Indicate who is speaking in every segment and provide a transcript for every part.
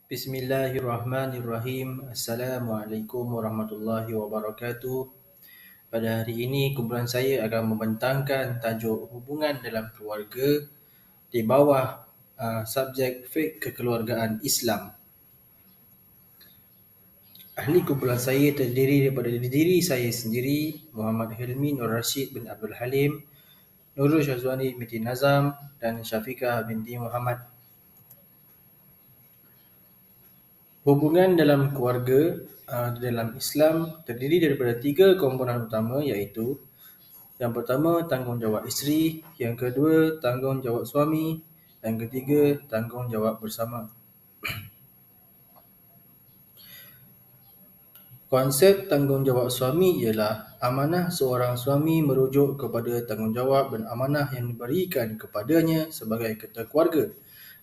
Speaker 1: Bismillahirrahmanirrahim. Assalamualaikum warahmatullahi wabarakatuh. Pada hari ini, kumpulan saya akan membentangkan tajuk hubungan dalam keluarga di bawah subjek fiqh kekeluargaan Islam. Ahli kumpulan saya terdiri daripada diri saya sendiri, Muhammad Hilmi Nur Rashid bin Abdul Halim, Nurul Syazwani binti Nazam dan Syafiqah binti Muhammad. Hubungan dalam keluarga dalam Islam terdiri daripada 3 komponen utama, iaitu yang pertama tanggungjawab isteri, yang kedua tanggungjawab suami, dan ketiga tanggungjawab bersama. Konsep tanggungjawab suami ialah amanah seorang suami merujuk kepada tanggungjawab dan amanah yang diberikan kepadanya sebagai ketua keluarga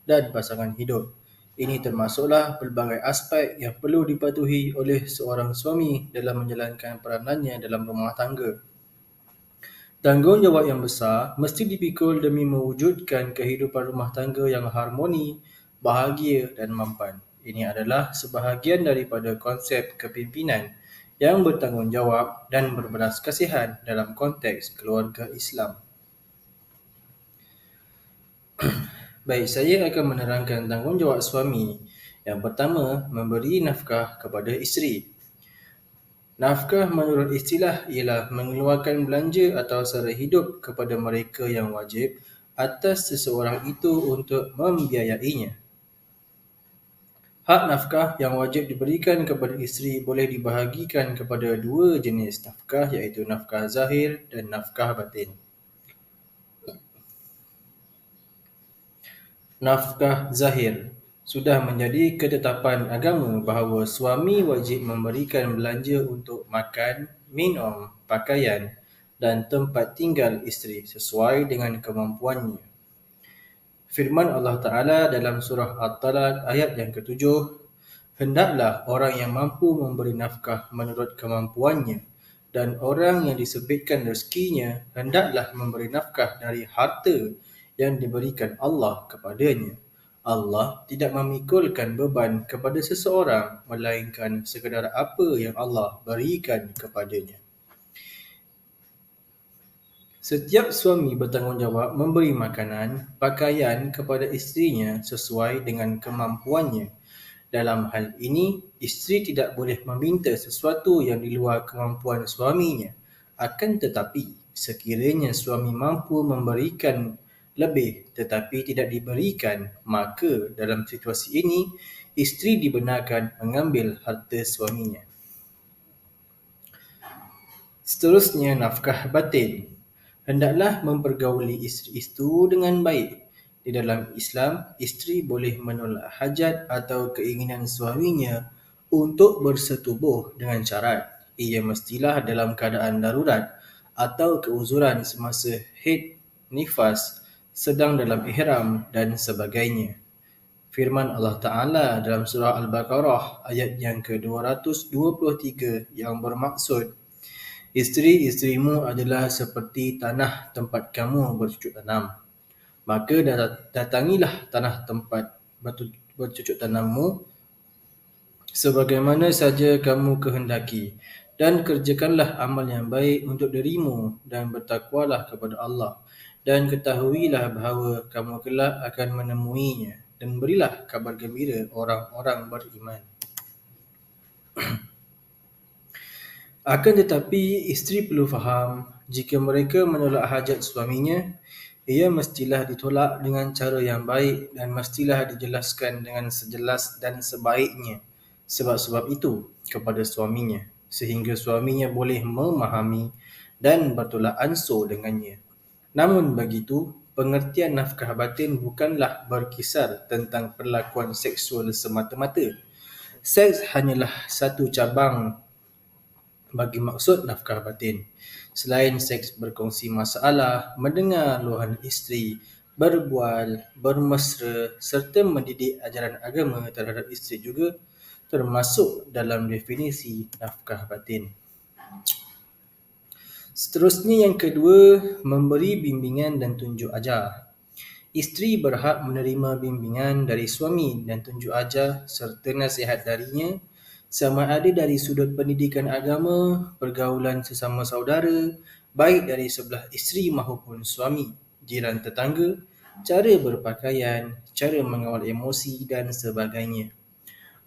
Speaker 1: dan pasangan hidup. Ini termasuklah pelbagai aspek yang perlu dipatuhi oleh seorang suami dalam menjalankan peranannya dalam rumah tangga. Tanggungjawab yang besar mesti dipikul demi mewujudkan kehidupan rumah tangga yang harmoni, bahagia dan mampan. Ini adalah sebahagian daripada konsep kepimpinan yang bertanggungjawab dan berbelas kasihan dalam konteks keluarga Islam. Baik, saya akan menerangkan tanggungjawab suami. Yang pertama, memberi nafkah kepada isteri. Nafkah menurut istilah ialah mengeluarkan belanja atau sara hidup kepada mereka yang wajib atas seseorang itu untuk membiayainya. Hak nafkah yang wajib diberikan kepada isteri boleh dibahagikan kepada 2 jenis nafkah, iaitu nafkah zahir dan nafkah batin. Nafkah zahir sudah menjadi ketetapan agama bahawa suami wajib memberikan belanja untuk makan, minum, pakaian dan tempat tinggal isteri sesuai dengan kemampuannya. Firman Allah Ta'ala dalam surah At-Talaq ayat yang ke-7, hendaklah orang yang mampu memberi nafkah menurut kemampuannya, dan orang yang disempitkan rezekinya hendaklah memberi nafkah dari harta yang diberikan Allah kepadanya. Allah tidak memikulkan beban kepada seseorang melainkan sekadar apa yang Allah berikan kepadanya. Setiap suami bertanggungjawab memberi makanan, pakaian kepada isterinya sesuai dengan kemampuannya. Dalam hal ini, isteri tidak boleh meminta sesuatu yang di luar kemampuan suaminya. Akan tetapi, sekiranya suami mampu memberikan lebih tetapi tidak diberikan, maka dalam situasi ini, isteri dibenarkan mengambil harta suaminya. Seterusnya, nafkah batin. Hendaklah mempergauli isteri itu dengan baik. Di dalam Islam, isteri boleh menolak hajat atau keinginan suaminya untuk bersetubuh dengan syarat ia mestilah dalam keadaan darurat atau keuzuran semasa haid, nifas, sedang dalam ihram dan sebagainya. Firman Allah Ta'ala dalam surah Al-Baqarah ayat yang ke-223 yang bermaksud, isteri-isterimu adalah seperti tanah tempat kamu bercucuk tanam. Maka datangilah tanah tempat bercucuk tanammu sebagaimana saja kamu kehendaki, dan kerjakanlah amal yang baik untuk dirimu dan bertakwalah kepada Allah, dan ketahuilah bahawa kamu kelak akan menemuinya, dan berilah kabar gembira orang-orang beriman. Akan tetapi, isteri perlu faham, jika mereka menolak hajat suaminya, ia mestilah ditolak dengan cara yang baik dan mestilah dijelaskan dengan sejelas dan sebaiknya sebab-sebab itu kepada suaminya, sehingga suaminya boleh memahami dan bertolak ansur dengannya. Namun begitu, pengertian nafkah batin bukanlah berkisar tentang perlakuan seksual semata-mata. Seks hanyalah satu cabang bagi maksud nafkah batin. Selain seks berkongsi masalah, mendengar luahan isteri, berbual, bermesra serta mendidik ajaran agama terhadap isteri juga termasuk dalam definisi nafkah batin. Seterusnya, yang kedua, memberi bimbingan dan tunjuk ajar. Isteri berhak menerima bimbingan dari suami dan tunjuk ajar serta nasihat darinya, sama ada dari sudut pendidikan agama, pergaulan sesama saudara, baik dari sebelah isteri maupun suami, jiran tetangga, cara berpakaian, cara mengawal emosi dan sebagainya.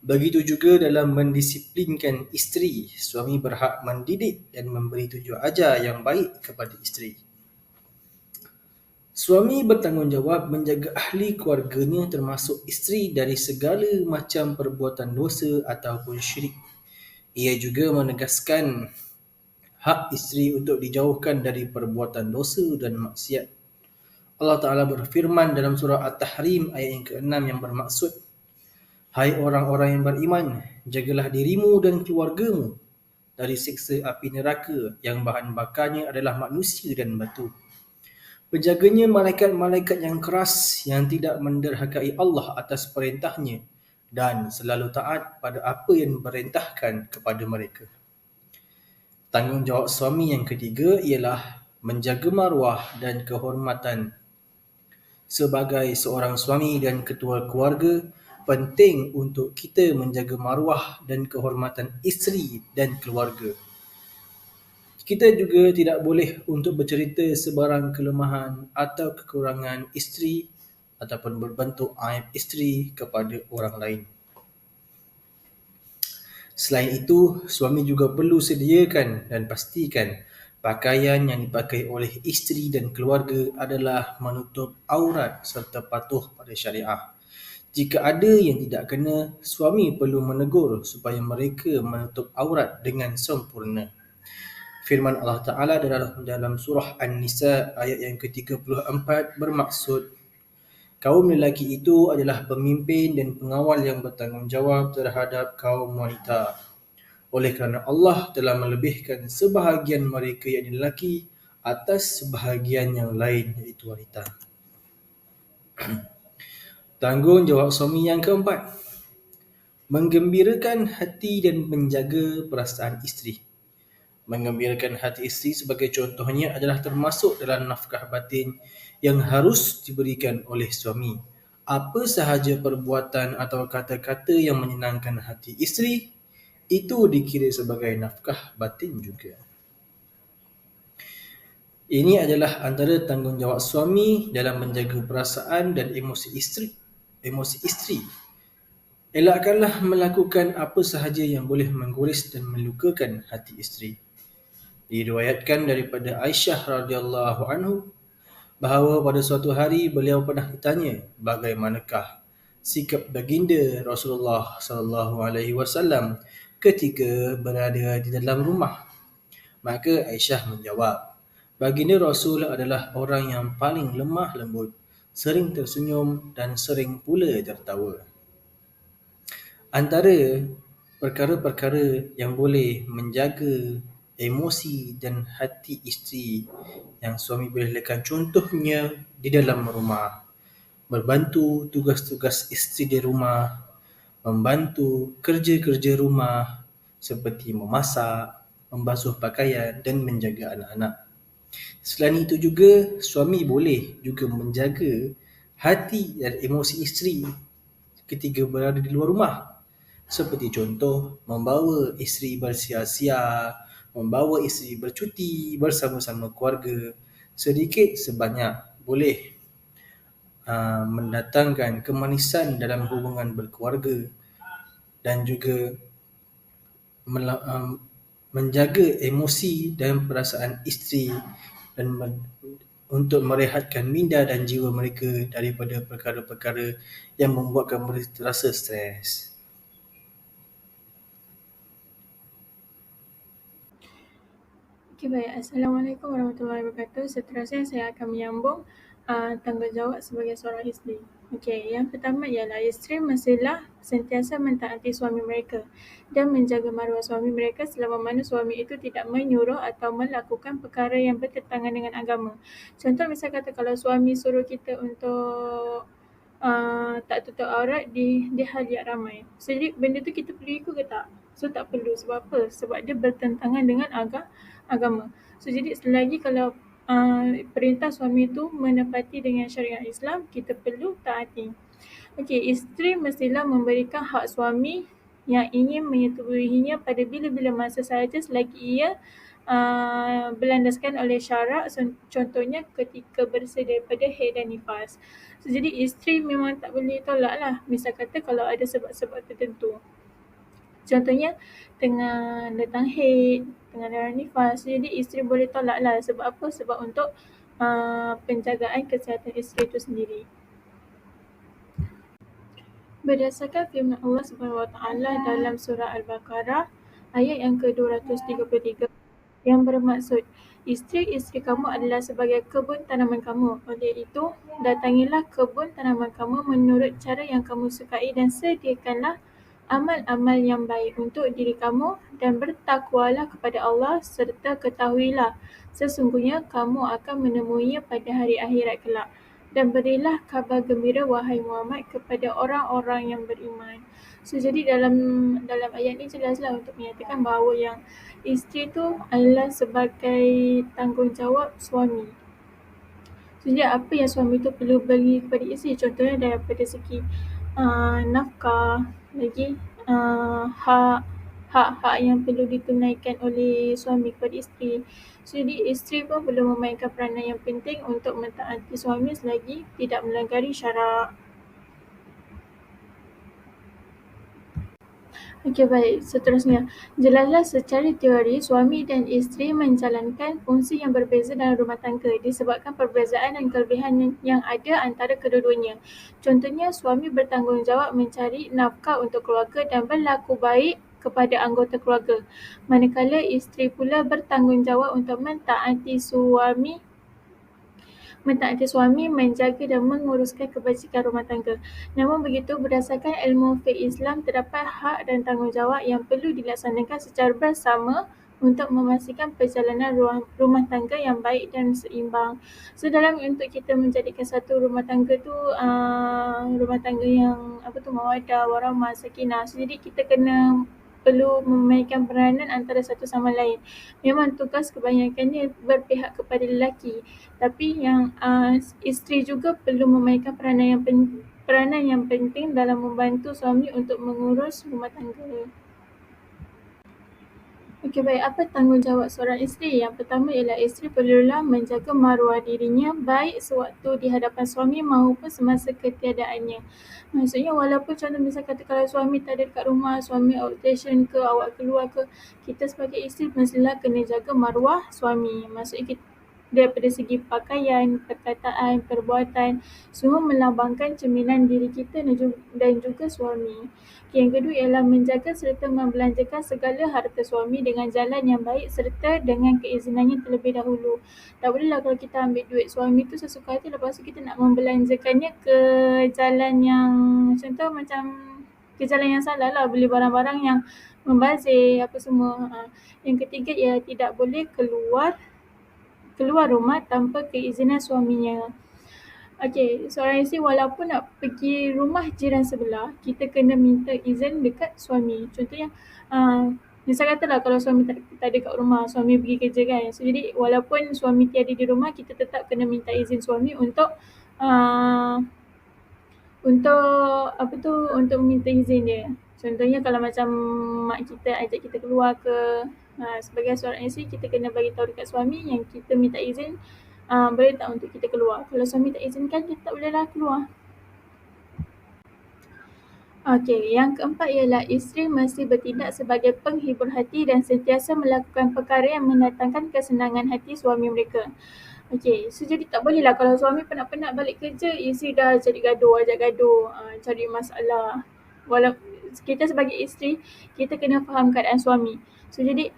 Speaker 1: Begitu juga dalam mendisiplinkan isteri, suami berhak mendidik dan memberi tunjuk ajar yang baik kepada isteri. Suami bertanggungjawab menjaga ahli keluarganya termasuk isteri dari segala macam perbuatan dosa ataupun syirik. Ia juga menegaskan hak isteri untuk dijauhkan dari perbuatan dosa dan maksiat. Allah Ta'ala berfirman dalam surah At-Tahrim ayat yang ke-6 yang bermaksud, "Hai orang-orang yang beriman, jagalah dirimu dan keluargamu dari siksa api neraka yang bahan bakarnya adalah manusia dan batu. Penjaganya malaikat-malaikat yang keras yang tidak menderhakai Allah atas perintahnya dan selalu taat pada apa yang diperintahkan kepada mereka." Tanggungjawab suami yang ketiga ialah menjaga maruah dan kehormatan. Sebagai seorang suami dan ketua keluarga, penting untuk kita menjaga maruah dan kehormatan isteri dan keluarga. Kita juga tidak boleh untuk bercerita sebarang kelemahan atau kekurangan isteri ataupun berbentuk aib isteri kepada orang lain. Selain itu, suami juga perlu sediakan dan pastikan pakaian yang dipakai oleh isteri dan keluarga adalah menutup aurat serta patuh pada syariah. Jika ada yang tidak kena, suami perlu menegur supaya mereka menutup aurat dengan sempurna. Firman Allah Ta'ala dalam surah An-Nisa ayat yang ke-34 bermaksud, kaum lelaki itu adalah pemimpin dan pengawal yang bertanggungjawab terhadap kaum wanita. Oleh kerana Allah telah melebihkan sebahagian mereka yakni lelaki atas sebahagian yang lain iaitu wanita. Tanggungjawab suami yang keempat, menggembirakan hati dan menjaga perasaan isteri. Menggembirakan hati isteri sebagai contohnya adalah termasuk dalam nafkah batin yang harus diberikan oleh suami. Apa sahaja perbuatan atau kata-kata yang menyenangkan hati isteri, itu dikira sebagai nafkah batin juga. Ini adalah antara tanggungjawab suami dalam menjaga perasaan dan emosi isteri. Elakkanlah melakukan apa sahaja yang boleh mengguris dan melukakan hati isteri. Diriwayatkan daripada Aisyah radhiyallahu anhu bahawa pada suatu hari beliau pernah ditanya bagaimanakah sikap baginda Rasulullah sallallahu alaihi wasallam ketika berada di dalam rumah. Maka Aisyah menjawab, baginda Rasul adalah orang yang paling lemah lembut, sering tersenyum dan sering pula tertawa. Antara perkara-perkara yang boleh menjaga emosi dan hati isteri yang suami boleh lakukan, contohnya di dalam rumah, membantu tugas-tugas isteri di rumah, membantu kerja-kerja rumah seperti memasak, membasuh pakaian dan menjaga anak-anak. Selain itu juga, suami boleh juga menjaga hati dan emosi isteri ketika berada di luar rumah. Seperti contoh, membawa isteri bersiar-siar, membawa isteri bercuti bersama-sama keluarga. Sedikit sebanyak boleh mendatangkan kemanisan dalam hubungan berkeluarga dan juga menjaga emosi dan perasaan isteri dan untuk merehatkan minda dan jiwa mereka daripada perkara-perkara yang membuatkan mereka terasa stres.
Speaker 2: Okey, baik. Assalamualaikum warahmatullahi wabarakatuh. Seterusnya saya akan menyambung tanggungjawab sebagai seorang isteri. Okey, yang pertama ialah isteri mestilah sentiasa mentaati suami mereka dan menjaga maruah suami mereka selama mana suami itu tidak menyuruh atau melakukan perkara yang bertentangan dengan agama. Contoh misal kata kalau suami suruh kita untuk tak tutup aurat di halayak ramai. So, jadi benda tu kita perlu ikut ke tak? So tak perlu. Sebab apa? Sebab dia bertentangan dengan agama. So jadi selagi kalau perintah suami itu menepati dengan syariat Islam, kita perlu taati. Okey, isteri mestilah memberikan hak suami yang ingin menyetubuhinya pada bila-bila masa sahaja selagi ia berlandaskan oleh syarak, contohnya ketika bersih daripada haid dan nifas. So, jadi isteri memang tak boleh tolak lah. Misal kata kalau ada sebab-sebab tertentu. Contohnya tengah datang haid, tengah darah nifas. Jadi isteri boleh tolak lah. Sebab apa? Sebab untuk penjagaan kesihatan isteri itu sendiri. Berdasarkan firman Allah SWT dalam surah Al-Baqarah ayat yang ke-233 yang bermaksud, isteri-isteri kamu adalah sebagai kebun tanaman kamu. Oleh itu, datangilah kebun tanaman kamu menurut cara yang kamu sukai dan sediakanlah amal-amal yang baik untuk diri kamu dan bertakwalah kepada Allah serta ketahuilah sesungguhnya kamu akan menemuinya pada hari akhirat kelak. Dan berilah kabar gembira wahai Muhammad kepada orang-orang yang beriman. So, jadi dalam ayat ni jelaslah untuk menyatakan bahawa yang isteri tu adalah sebagai tanggungjawab suami. So, jadi apa yang suami tu perlu bagi kepada isteri, contohnya daripada segi nafkah, lagi hak-hak yang perlu ditunaikan oleh suami kepada isteri. So, jadi isteri pun perlu memainkan peranan yang penting untuk mentaati suami selagi tidak melanggar syarak. Okey, baik. Seterusnya, jelaslah secara teori suami dan isteri menjalankan fungsi yang berbeza dalam rumah tangga disebabkan perbezaan dan kelebihan yang ada antara kedua-duanya. Contohnya, suami bertanggungjawab mencari nafkah untuk keluarga dan berlaku baik kepada anggota keluarga. Manakala isteri pula bertanggungjawab untuk mentaati suami, menjaga dan menguruskan kebajikan rumah tangga. Namun begitu, berdasarkan ilmu fiqh Islam, terdapat hak dan tanggungjawab yang perlu dilaksanakan secara bersama untuk memastikan perjalanan rumah tangga yang baik dan seimbang. So, dalam untuk kita menjadikan satu rumah tangga tu rumah tangga yang mawaddah, warahmah, sakinah. So, jadi kita perlu memainkan peranan antara satu sama lain. Memang tugas kebanyakannya berpihak kepada lelaki, tapi yang isteri juga perlu memainkan peranan yang penting dalam membantu suami untuk mengurus rumah tangga. Okey, baik. Apa tanggungjawab seorang isteri? Yang pertama ialah isteri perlulah menjaga maruah dirinya baik sewaktu di hadapan suami maupun semasa ketiadaannya. Maksudnya walaupun contoh misal kata kalau suami tak ada dekat rumah, suami outstation ke, awak keluar ke, kita sebagai isteri mestilah kena jaga maruah suami. Maksudnya daripada segi pakaian, perkataan, perbuatan, semua melambangkan cerminan diri kita dan juga suami. Yang kedua ialah menjaga serta membelanjakan segala harta suami dengan jalan yang baik serta dengan keizinannya terlebih dahulu. Tak bolehlah kalau kita ambil duit suami tu sesuka hati, lepas tu kita nak membelanjakannya ke jalan yang contoh macam ke jalan yang salah lah, beli barang-barang yang membazir apa semua. Yang ketiga ialah tidak boleh keluar rumah tanpa keizinan suaminya. Okey, seorang isteri walaupun nak pergi rumah jiran sebelah, kita kena minta izin dekat suami. Contohnya, misal katalah kalau suami tak ada kat rumah, suami pergi kerja kan. So, jadi walaupun suami tiada di rumah, kita tetap kena minta izin suami untuk untuk minta izin dia. Contohnya kalau macam mak kita ajak kita keluar ke, sebagai seorang isteri kita kena bagi tahu dekat suami yang kita minta izin, boleh tak untuk kita keluar. Kalau suami tak izinkan, kita tak bolehlah keluar. Okey, yang keempat ialah isteri mesti bertindak sebagai penghibur hati dan sentiasa melakukan perkara yang mendatangkan kesenangan hati suami mereka. Okey, so jadi tak bolehlah kalau suami penat-penat balik kerja, isteri dah jadi gaduh, ajak gaduh, cari masalah. Walaupun kita sebagai isteri, kita kena faham keadaan suami. So jadi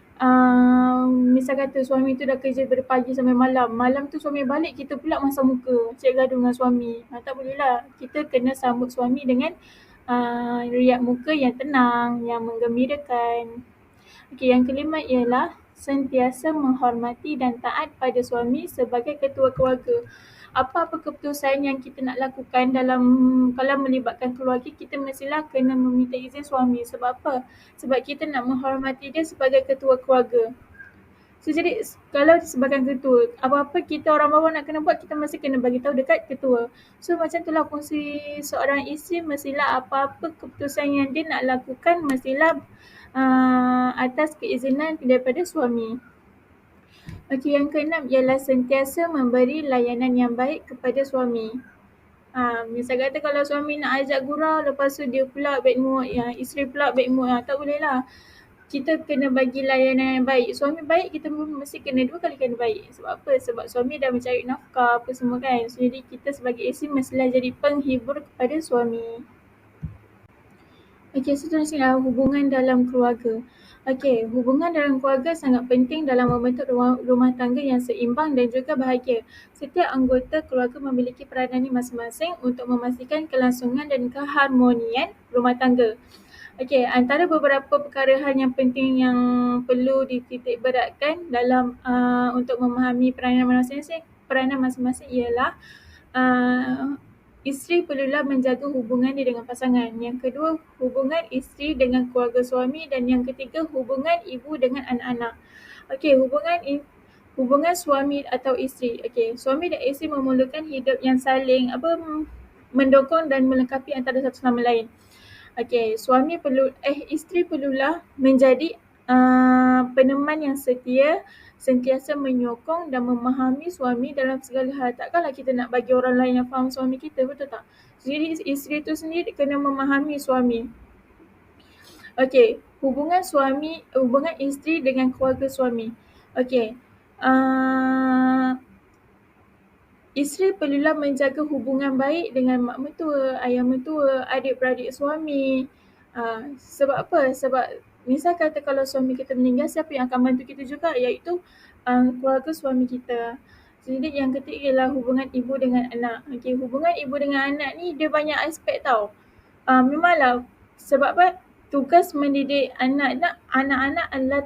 Speaker 2: misal kata suami tu dah kerja dari pagi sampai malam, malam tu suami balik, kita pula masam muka, cari gaduh dengan suami. Tak bolehlah. Kita kena sambut suami dengan riak muka yang tenang, yang menggembirakan. Okey, yang kelima ialah sentiasa menghormati dan taat pada suami sebagai ketua keluarga. Apa-apa keputusan yang kita nak lakukan kalau melibatkan keluarga, kita mestilah kena meminta izin suami. Sebab apa? Sebab kita nak menghormati dia sebagai ketua keluarga. So jadi kalau sebagai ketua, apa-apa kita orang bawah nak kena buat, kita mesti kena bagi tahu dekat ketua. So macam itulah fungsi seorang isteri, mestilah apa-apa keputusan yang dia nak lakukan mestilah atas keizinan daripada suami. Okey, yang keenam ialah sentiasa memberi layanan yang baik kepada suami. Misal kata kalau suami nak ajak gurau, lepas tu dia pula bad mood, isteri pula bad mood, tak boleh lah. Kita kena bagi layanan yang baik. Suami baik, kita pun mesti kena dua kali kena baik. Sebab apa? Sebab suami dah mencari nafkah apa semua kan. So, jadi kita sebagai isteri mestilah jadi penghibur kepada suami. Okey, seterusnya hubungan dalam keluarga. Okey, hubungan dalam keluarga sangat penting dalam membentuk rumah tangga yang seimbang dan juga bahagia. Setiap anggota keluarga memiliki peranan masing-masing untuk memastikan kelangsungan dan keharmonian rumah tangga. Okey, antara beberapa perkara hal yang penting yang perlu dititik beratkan dalam untuk memahami peranan masing-masing ialah isteri perlulah menjaga hubungan dia dengan pasangan. Yang kedua, hubungan isteri dengan keluarga suami, dan yang ketiga, hubungan ibu dengan anak-anak. Okey, hubungan suami atau isteri. Okey, suami dan isteri memerlukan hidup yang saling mendukung dan melengkapi antara satu sama lain. Okey, isteri perlulah menjadi peneman yang setia, sentiasa menyokong dan memahami suami dalam segala hal. Takkanlah kita nak bagi orang lain yang faham suami kita, betul tak? Jadi isteri itu sendiri kena memahami suami. Okey, hubungan isteri dengan keluarga suami. Okey, isteri perlulah menjaga hubungan baik dengan mak mertua, ayah mertua, adik-beradik suami. Sebab apa? Sebab misal kata kalau suami kita meninggal, siapa yang akan bantu kita juga? Iaitu keluarga suami kita. Jadi yang ketiga ialah hubungan ibu dengan anak. Okey, hubungan ibu dengan anak ni dia banyak aspek tau. Memanglah sebab apa? Tugas mendidik anak-anak adalah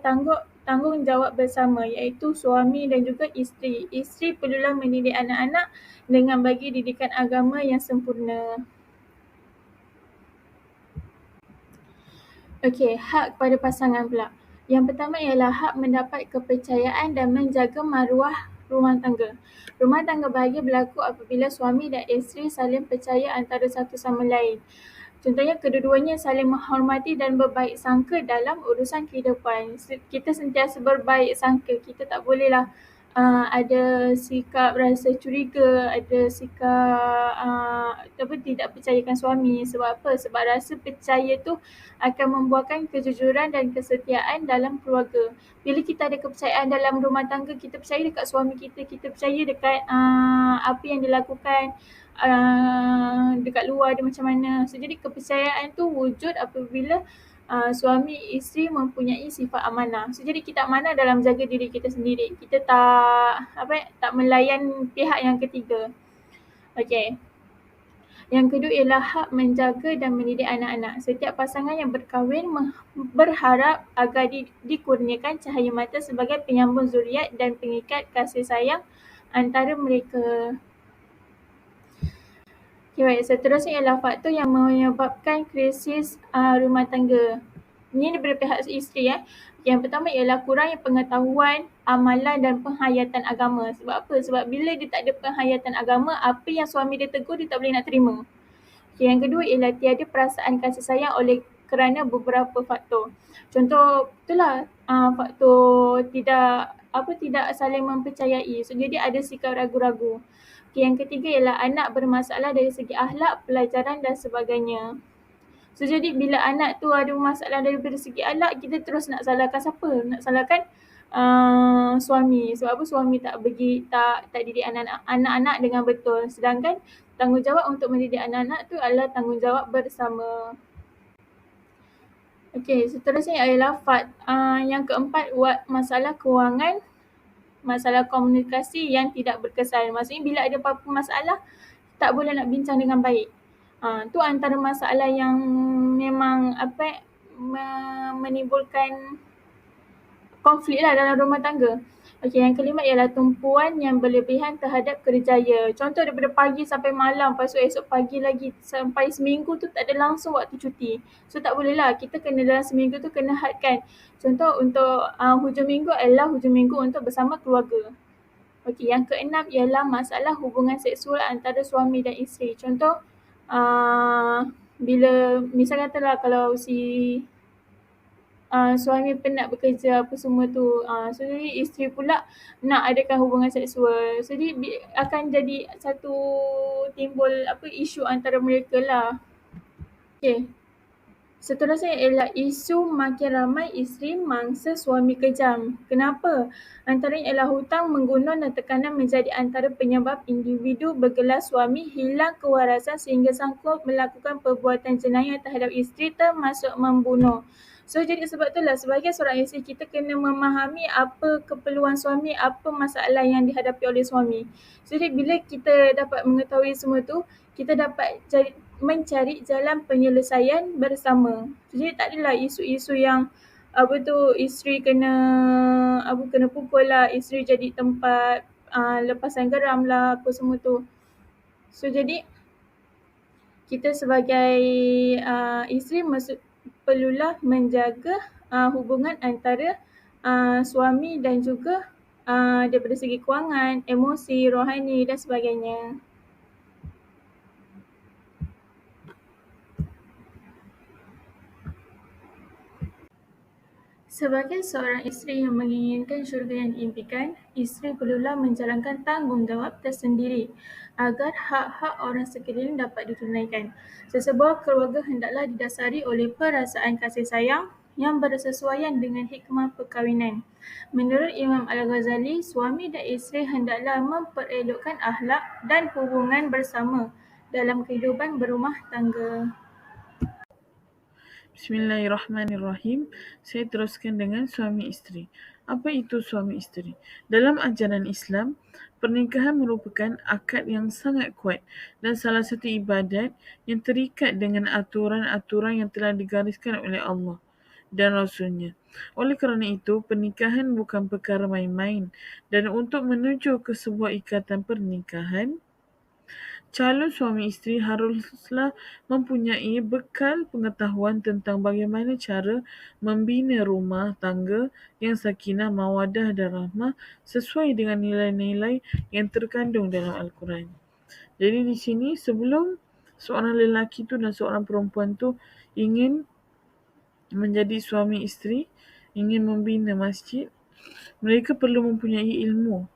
Speaker 2: tanggungjawab bersama, iaitu suami dan juga isteri. Isteri perlulah mendidik anak-anak dengan bagi didikan agama yang sempurna. Okey, hak kepada pasangan pula. Yang pertama ialah hak mendapat kepercayaan dan menjaga maruah rumah tangga. Rumah tangga bahagia berlaku apabila suami dan isteri saling percaya antara satu sama lain. Contohnya, kedua-duanya saling menghormati dan berbaik sangka dalam urusan kehidupan. Kita sentiasa berbaik sangka. Kita tak bolehlah ada sikap rasa curiga, ada sikap tidak percayakan suami. Sebab apa? Sebab rasa percaya tu akan membuahkan kejujuran dan kesetiaan dalam keluarga. Bila kita ada kepercayaan dalam rumah tangga, kita percaya dekat suami kita, kita percaya dekat apa yang dilakukan dekat luar dia macam mana. So, jadi kepercayaan tu wujud apabila suami isteri mempunyai sifat amanah. So, jadi kita amanah dalam jaga diri kita sendiri. Kita tak melayan pihak yang ketiga. Okey. Yang kedua ialah hak menjaga dan mendidik anak-anak. Setiap pasangan yang berkahwin berharap agar dikurniakan cahaya mata sebagai penyambung zuriat dan pengikat kasih sayang antara mereka. Okay, baik. Seterusnya ialah faktor yang menyebabkan krisis rumah tangga. Ini daripada pihak isteri. Yang pertama ialah kurangnya pengetahuan, amalan dan penghayatan agama. Sebab apa? Sebab bila dia tak ada penghayatan agama, apa yang suami dia tegur, dia tak boleh nak terima. Okay, yang kedua ialah tiada perasaan kasih sayang oleh kerana beberapa faktor. Contoh, itulah faktor tidak saling mempercayai. So, jadi ada sikap ragu-ragu. Okay, yang ketiga ialah anak bermasalah dari segi akhlak, pelajaran dan sebagainya. So, jadi bila anak tu ada masalah daripada segi akhlak, kita terus nak salahkan siapa? Nak salahkan suami. Sebab apa? Suami tak didik anak-anak dengan betul. Sedangkan tanggungjawab untuk mendidik anak-anak tu adalah tanggungjawab bersama. Okey, seterusnya ialah yang keempat, masalah kewangan, masalah komunikasi yang tidak berkesan. Maksudnya bila ada apa-apa masalah, tak boleh nak bincang dengan baik. Tu antara masalah yang memang menimbulkan konflik lah dalam rumah tangga. Okey, yang kelima ialah tumpuan yang berlebihan terhadap kerjaya. Contoh daripada pagi sampai malam, lepas tu esok pagi lagi sampai seminggu tu tak ada langsung waktu cuti. So tak boleh lah, kita kena dalam seminggu tu kena hadkan. Contoh untuk hujung minggu adalah hujung minggu untuk bersama keluarga. Okey, yang keenam ialah masalah hubungan seksual antara suami dan isteri. Contoh, bila misal katalah kalau si suami penat bekerja apa semua tu, so jadi isteri pula nak adakan hubungan seksual. So jadi akan jadi satu timbul isu antara mereka lah. Okey. Seterusnya ialah isu makin ramai isteri mangsa suami kejam. Kenapa? Antaranya ialah hutang, menggunung dan tekanan menjadi antara penyebab individu bergelar suami hilang kewarasan sehingga sanggup melakukan perbuatan jenayah terhadap isteri termasuk membunuh. So jadi sebab itulah sebagai seorang isteri kita kena memahami apa keperluan suami, apa masalah yang dihadapi oleh suami. So jadi bila kita dapat mengetahui semua tu, kita dapat mencari jalan penyelesaian bersama. Jadi tak adalah isu-isu yang isteri kena pukul lah, isteri jadi tempat lepasan geram lah apa semua tu. So jadi kita sebagai isteri perlulah menjaga hubungan antara suami dan juga daripada segi kewangan, emosi, rohani dan sebagainya. Sebagai seorang isteri yang menginginkan syurga yang diimpikan, isteri perlulah menjalankan tanggungjawab tersendiri agar hak-hak orang sekeliling dapat ditunaikan. Sesebuah keluarga hendaklah didasari oleh perasaan kasih sayang yang bersesuaian dengan hikmah perkahwinan. Menurut Imam Al-Ghazali, suami dan isteri hendaklah memperelokkan akhlak dan hubungan bersama dalam kehidupan berumah tangga.
Speaker 3: Bismillahirrahmanirrahim. Saya teruskan dengan suami isteri. Apa itu suami isteri? Dalam ajaran Islam, pernikahan merupakan akad yang sangat kuat dan salah satu ibadat yang terikat dengan aturan-aturan yang telah digariskan oleh Allah dan Rasulnya. Oleh kerana itu, pernikahan bukan perkara main-main dan untuk menuju ke sebuah ikatan pernikahan, calon suami isteri haruslah mempunyai bekal pengetahuan tentang bagaimana cara membina rumah tangga yang sakinah, mawaddah dan rahmah sesuai dengan nilai-nilai yang terkandung dalam Al-Quran. Jadi di sini sebelum seorang lelaki tu dan seorang perempuan tu ingin menjadi suami isteri, ingin membina masjid, mereka perlu mempunyai ilmu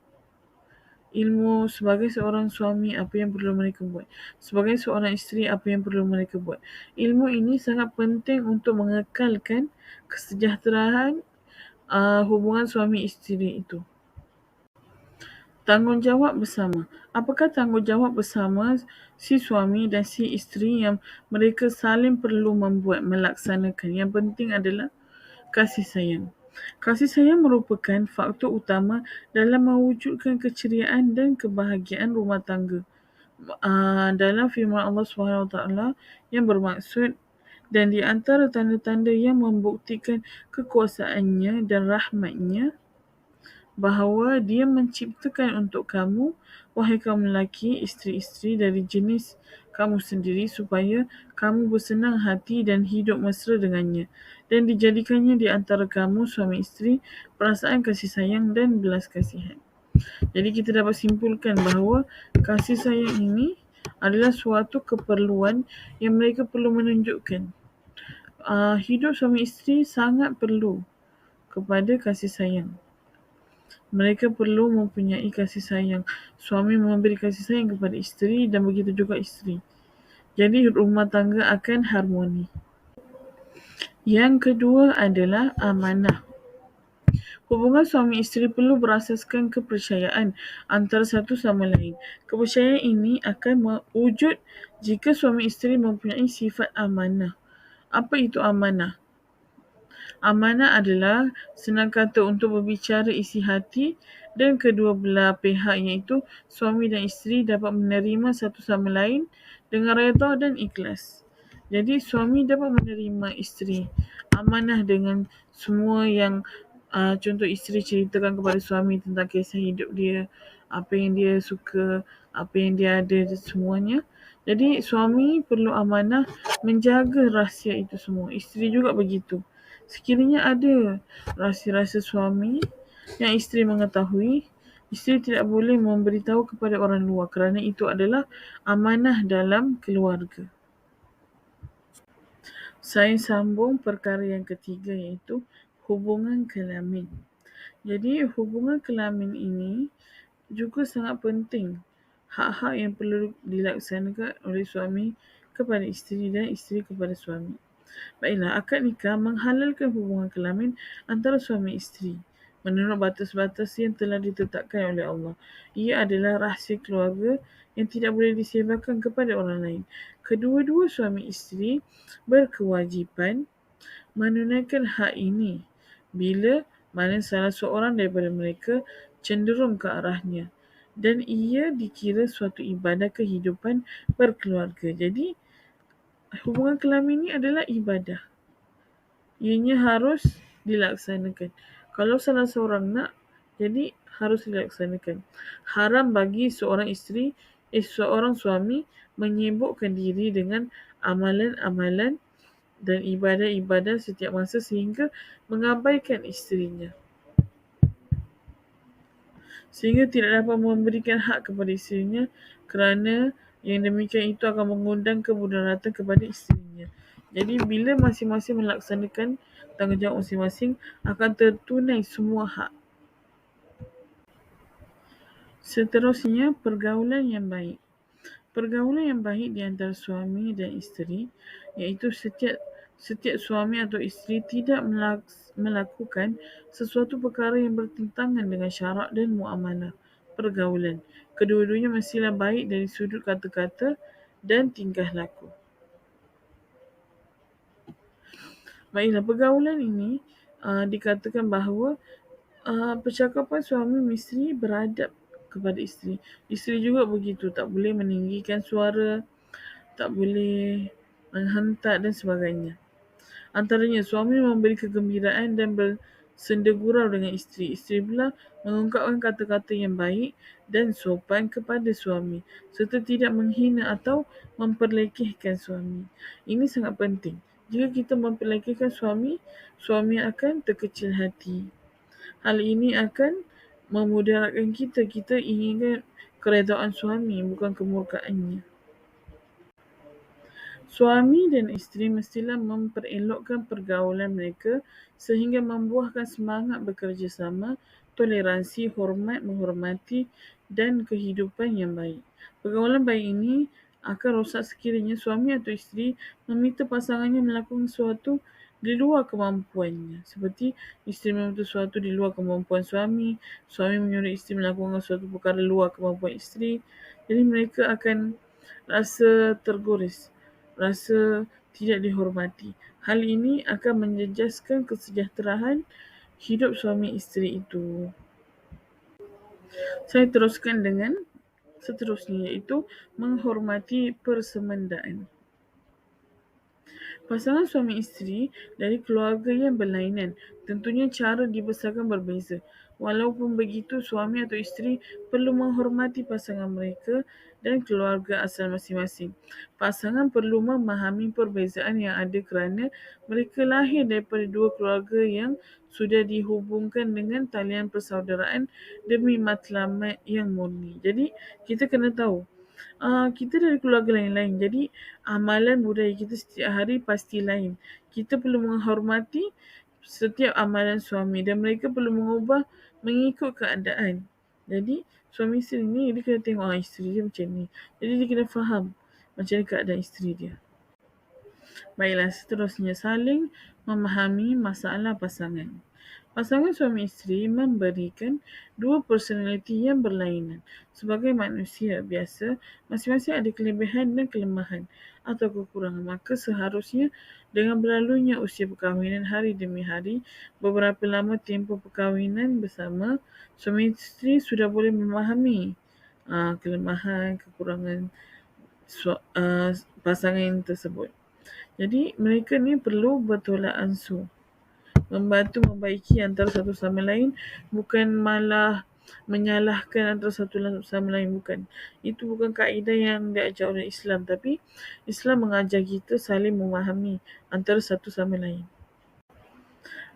Speaker 3: sebagai seorang suami apa yang perlu mereka buat, sebagai seorang isteri apa yang perlu mereka buat. Ilmu ini sangat penting untuk mengekalkan kesejahteraan hubungan suami isteri itu. Tanggungjawab bersama. Apakah tanggungjawab bersama si suami dan si isteri yang mereka saling perlu melaksanakan? Yang penting adalah kasih sayang. Kasih sayang merupakan faktor utama dalam mewujudkan keceriaan dan kebahagiaan rumah tangga. Dalam firman Allah SWT yang bermaksud, dan di antara tanda-tanda yang membuktikan kekuasaannya dan rahmatnya, bahawa dia menciptakan untuk kamu, wahai kaum lelaki, isteri-isteri dari jenis kamu sendiri supaya kamu bersenang hati dan hidup mesra dengannya, dan dijadikannya di antara kamu suami isteri perasaan kasih sayang dan belas kasihan. Jadi kita dapat simpulkan bahawa kasih sayang ini adalah suatu keperluan yang mereka perlu menunjukkan. Hidup suami isteri sangat perlu kepada kasih sayang. Mereka perlu mempunyai kasih sayang. Suami memberi kasih sayang kepada isteri dan begitu juga isteri. Jadi rumah tangga akan harmoni. Yang kedua adalah amanah. Hubungan suami isteri perlu berasaskan kepercayaan antara satu sama lain. Kepercayaan ini akan wujud jika suami isteri mempunyai sifat amanah. Apa itu amanah? Amanah adalah senang kata untuk berbicara isi hati dan kedua belah pihak iaitu suami dan isteri dapat menerima satu sama lain dengan redha dan ikhlas. Jadi suami dapat menerima isteri amanah dengan semua yang Contoh isteri ceritakan kepada suami tentang kisah hidup dia, apa yang dia suka, apa yang dia ada semuanya. Jadi suami perlu amanah menjaga rahsia itu semua. Isteri juga begitu. Sekiranya ada rahsia-rahsia suami yang isteri mengetahui, isteri tidak boleh memberitahu kepada orang luar kerana itu adalah amanah dalam keluarga. Saya sambung perkara yang ketiga, iaitu hubungan kelamin. Jadi hubungan kelamin ini juga sangat penting. Hak-hak yang perlu dilaksanakan oleh suami kepada isteri dan isteri kepada suami. Baiklah, akad nikah menghalalkan hubungan kelamin antara suami isteri menurut batas-batas yang telah ditetapkan oleh Allah. Ia adalah rahsia keluarga yang tidak boleh disebarkan kepada orang lain. Kedua-dua suami isteri berkewajipan menunaikan hak ini bila mana salah seorang daripada mereka cenderung ke arahnya dan ia dikira suatu ibadah kehidupan berkeluarga. Jadi hubungan kelamin ini adalah ibadah. Ianya harus dilaksanakan. Kalau salah seorang nak, jadi harus dilaksanakan. Haram bagi seorang suami menyibukkan diri dengan amalan-amalan dan ibadah-ibadah setiap masa sehingga mengabaikan isterinya. Sehingga tidak dapat memberikan hak kepada isterinya kerana yang demikian itu akan mengundang kemudaratan kepada isterinya. Jadi bila masing-masing melaksanakan tanggungjawab masing-masing akan tertunai semua hak. Seterusnya, pergaulan yang baik. Pergaulan yang baik di antara suami dan isteri iaitu setiap suami atau isteri tidak melakukan sesuatu perkara yang bertentangan dengan syarak dan muamalah pergaulan. Kedua-duanya mestilah baik dari sudut kata-kata dan tingkah laku. Baiklah, pergaulan ini dikatakan bahawa percakapan suami mesti beradab kepada isteri. Isteri juga begitu, tak boleh meninggikan suara, tak boleh menghentak dan sebagainya. Antaranya, suami memberi kegembiraan dan bersendagurau dengan isteri. Isteri pula mengungkapkan kata-kata yang baik dan sopan kepada suami serta tidak menghina atau memperlekehkan suami. Ini sangat penting. Jika kita memperlekehkan suami, suami akan terkecil hati. Hal ini akan memudaratkan kita. Kita inginkan keredaan suami, bukan kemurkaannya. Suami dan isteri mestilah memperelokkan pergaulan mereka sehingga membuahkan semangat bekerjasama, toleransi, hormat, menghormati dan kehidupan yang baik. Pergaulan baik ini akan rosak sekiranya suami atau isteri meminta pasangannya melakukan sesuatu di luar kemampuannya. Seperti isteri meminta sesuatu di luar kemampuan suami, suami menyuruh isteri melakukan sesuatu perkara luar kemampuan isteri. Jadi mereka akan rasa tergores, rasa tidak dihormati. Hal ini akan menjejaskan kesejahteraan hidup suami isteri itu. Saya teruskan dengan seterusnya, iaitu menghormati persemendaan. Pasangan suami isteri dari keluarga yang berlainan, tentunya cara dibesarkan berbeza. Walaupun begitu, suami atau isteri perlu menghormati pasangan mereka dan keluarga asal masing-masing. Pasangan perlu memahami perbezaan yang ada kerana mereka lahir daripada dua keluarga yang sudah dihubungkan dengan talian persaudaraan demi matlamat yang murni. Jadi, kita kena tahu kita dari keluarga lain-lain. Jadi amalan budaya kita setiap hari pasti lain. Kita perlu menghormati setiap amalan suami dan mereka perlu mengubah mengikut keadaan. Jadi suami isteri ni dia kena tengok isteri dia macam ni. Jadi dia kena faham macam mana keadaan isteri dia. Baiklah, seterusnya saling memahami masalah pasangan. Pasangan suami isteri memberikan dua personaliti yang berlainan. Sebagai manusia biasa, masing-masing ada kelebihan dan kelemahan atau kekurangan. Maka seharusnya dengan berlalunya usia perkahwinan hari demi hari, beberapa lama tempoh perkahwinan bersama, suami isteri sudah boleh memahami kelemahan, kekurangan pasangan tersebut. Jadi mereka ni perlu bertolak ansur. membantu membaiki antara satu sama lain, bukan malah menyalahkan antara satu sama lain, bukan. Itu bukan kaedah yang diajar oleh Islam, tapi Islam mengajar kita saling memahami antara satu sama lain.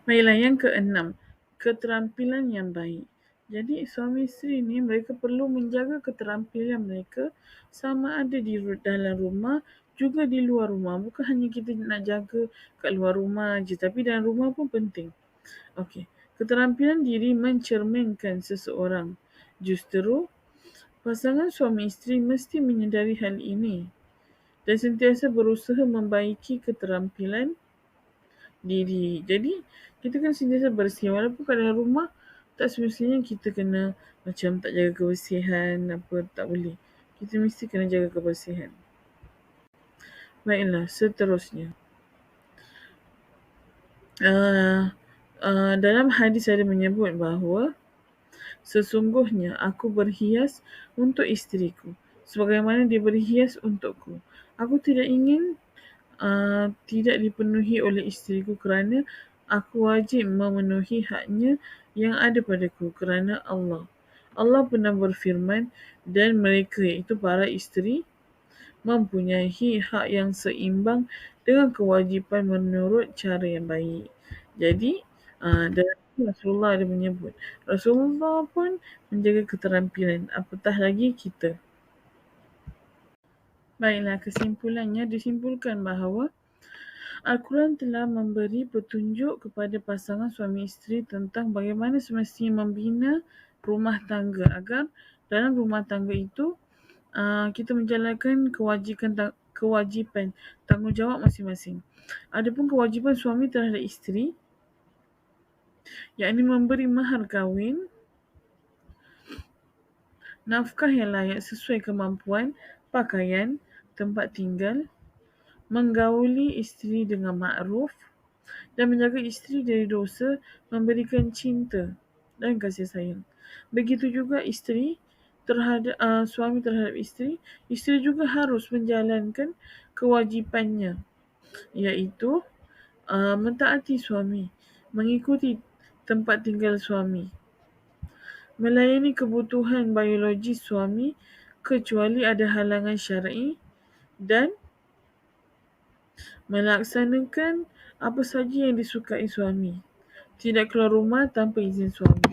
Speaker 3: Baiklah, yang keenam, keterampilan yang baik. Jadi suami isteri ni mereka perlu menjaga keterampilan mereka sama ada di dalam rumah juga di luar rumah. Bukan hanya kita nak jaga kat luar rumah je, tapi dalam rumah pun penting. Okey, keterampilan diri mencerminkan seseorang. Justeru, pasangan suami isteri mesti menyedari hal ini dan sentiasa berusaha membaiki keterampilan diri. Jadi, kita kan sentiasa bersih. Walaupun kat dalam rumah, tak semestinya kita kena macam tak jaga kebersihan, apa, tak boleh. Kita mesti kena jaga kebersihan. Baiklah, seterusnya. Dalam hadis ada menyebut bahawa sesungguhnya aku berhias untuk isteriku sebagaimana dia berhias untukku. Aku tidak ingin tidak dipenuhi oleh isteriku kerana aku wajib memenuhi haknya yang ada padaku kerana Allah. Allah pernah berfirman, dan mereka iaitu para isteri mempunyai hak yang seimbang dengan kewajipan menurut cara yang baik. Jadi dalam Rasulullah ada menyebut, Rasulullah pun menjaga keterampilan, apatah lagi kita. Baiklah, kesimpulannya disimpulkan bahawa Al-Quran telah memberi petunjuk kepada pasangan suami isteri tentang bagaimana semestinya membina rumah tangga agar dalam rumah tangga itu kita menjalankan kewajipan tanggungjawab masing-masing. Adapun kewajipan suami terhadap isteri, yakni memberi mahar kahwin, nafkah yang layak sesuai kemampuan, pakaian, tempat tinggal, menggauli isteri dengan makruf dan menjaga isteri dari dosa, memberikan cinta dan kasih sayang. Begitu juga isteri terhadap suami terhadap isteri juga harus menjalankan kewajipannya, iaitu mentaati suami, mengikuti tempat tinggal suami, melayani kebutuhan biologis suami kecuali ada halangan syar'i dan melaksanakan apa saja yang disukai suami. Tidak keluar rumah tanpa izin suami.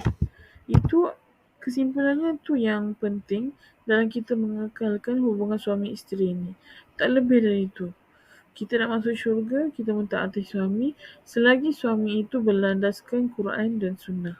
Speaker 3: Itu kesimpulannya tu yang penting dalam kita mengekalkan hubungan suami isteri ini. Tak lebih dari itu. Kita nak masuk syurga, kita mentaati suami selagi suami itu berlandaskan Quran dan Sunnah.